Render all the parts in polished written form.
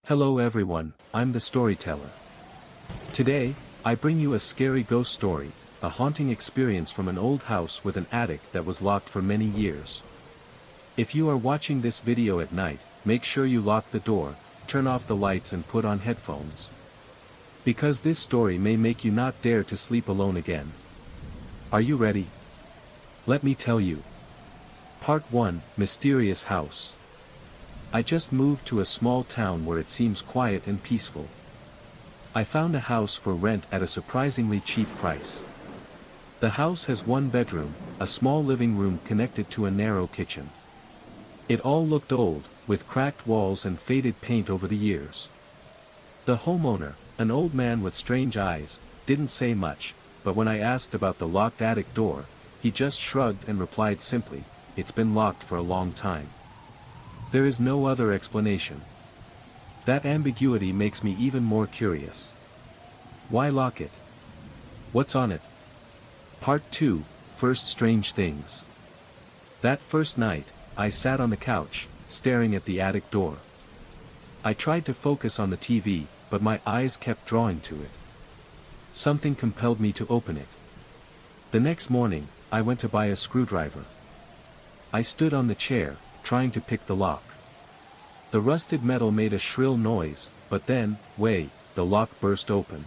Hello everyone, I'm the storyteller. Today, I bring you a scary ghost story, a haunting experience from an old house with an attic that was locked for many years. If you are watching this video at night, make sure you lock the door, turn off the lights and put on headphones. Because this story may make you not dare to sleep alone again. Are you ready? Let me tell you. Part 1, Mysterious House. I just moved to a small town where it seems quiet and peaceful. I found a house for rent at a surprisingly cheap price. The house has one bedroom, a small living room connected to a narrow kitchen. It all looked old, with cracked walls and faded paint over the years. The homeowner, an old man with strange eyes, didn't say much, but when I asked about the locked attic door, he just shrugged and replied simply, "It's been locked for a long time." There is no other explanation. That ambiguity makes me even more curious. Why lock it? What's on it? Part 2, First Strange Things. That first night, I sat on the couch, staring at the attic door. I tried to focus on the TV, but my eyes kept drawing to it. Something compelled me to open it. The next morning, I went to buy a screwdriver. I stood on the chair, trying to pick the lock. The rusted metal made a shrill noise, but then, the lock burst open.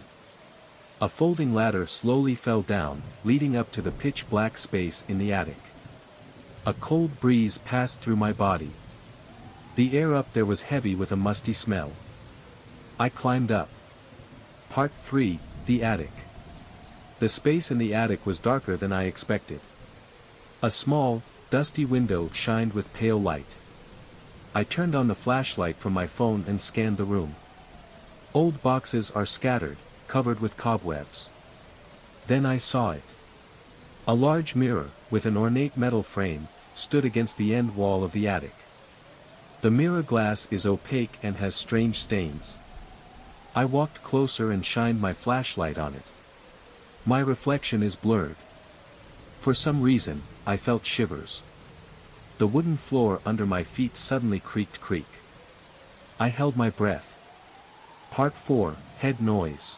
A folding ladder slowly fell down, leading up to the pitch-black space in the attic. A cold breeze passed through my body. The air up there was heavy with a musty smell. I climbed up. Part 3, The Attic. The space in the attic was darker than I expected. A small, dusty window shined with pale light. I turned on the flashlight from my phone and scanned the room. Old boxes are scattered, covered with cobwebs. Then I saw it. A large mirror, with an ornate metal frame, stood against the end wall of the attic. The mirror glass is opaque and has strange stains. I walked closer and shined my flashlight on it. My reflection is blurred. For some reason, I felt shivers. The wooden floor under my feet suddenly creaked. I held my breath. Part 4, Head Noise.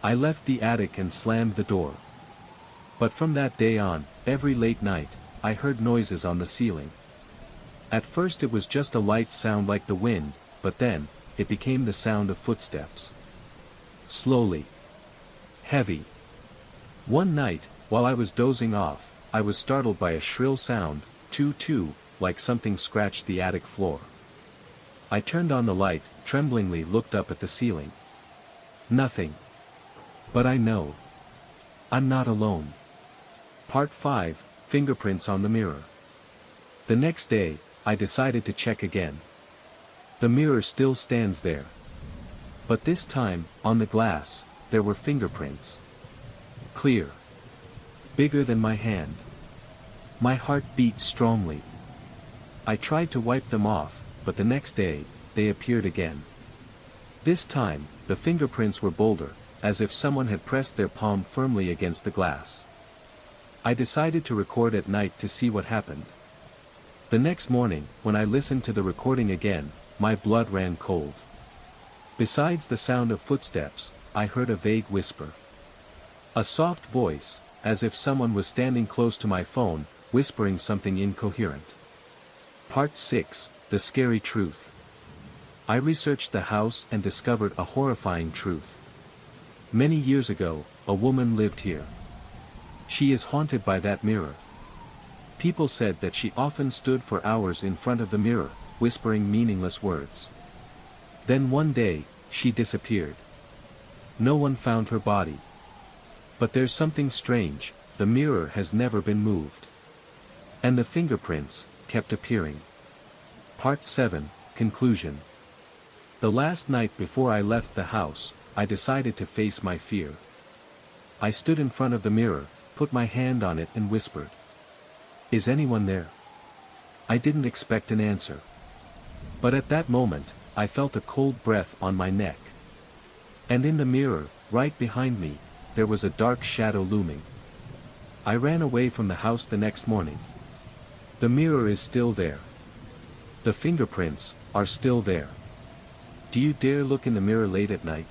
I left the attic and slammed the door. But from that day on, every late night, I heard noises on the ceiling. At first it was just a light sound like the wind, but then, it became the sound of footsteps. Slowly. Heavy. One night, while I was dozing off, I was startled by a shrill sound, toot, like something scratched the attic floor. I turned on the light, tremblingly looked up at the ceiling. Nothing. But I know. I'm not alone. Part 5, Fingerprints on the Mirror. The next day, I decided to check again. The mirror still stands there. But this time, on the glass, there were fingerprints. Clear. Bigger than my hand. My heart beat strongly. I tried to wipe them off, but the next day, they appeared again. This time, the fingerprints were bolder, as if someone had pressed their palm firmly against the glass. I decided to record at night to see what happened. The next morning, when I listened to the recording again, my blood ran cold. Besides the sound of footsteps, I heard a vague whisper. A soft voice, as if someone was standing close to my phone, whispering something incoherent. Part 6, The Scary Truth. I researched the house and discovered a horrifying truth. Many years ago, a woman lived here. She is haunted by that mirror. People said that she often stood for hours in front of the mirror, whispering meaningless words. Then one day, she disappeared. No one found her body. But there's something strange, the mirror has never been moved. And the fingerprints kept appearing. Part 7, Conclusion. The last night before I left the house, I decided to face my fear. I stood in front of the mirror, put my hand on it and whispered. "Is anyone there?" I didn't expect an answer. But at that moment, I felt a cold breath on my neck. And in the mirror, right behind me, there was a dark shadow looming. I ran away from the house the next morning. The mirror is still there. The fingerprints are still there. Do you dare look in the mirror late at night,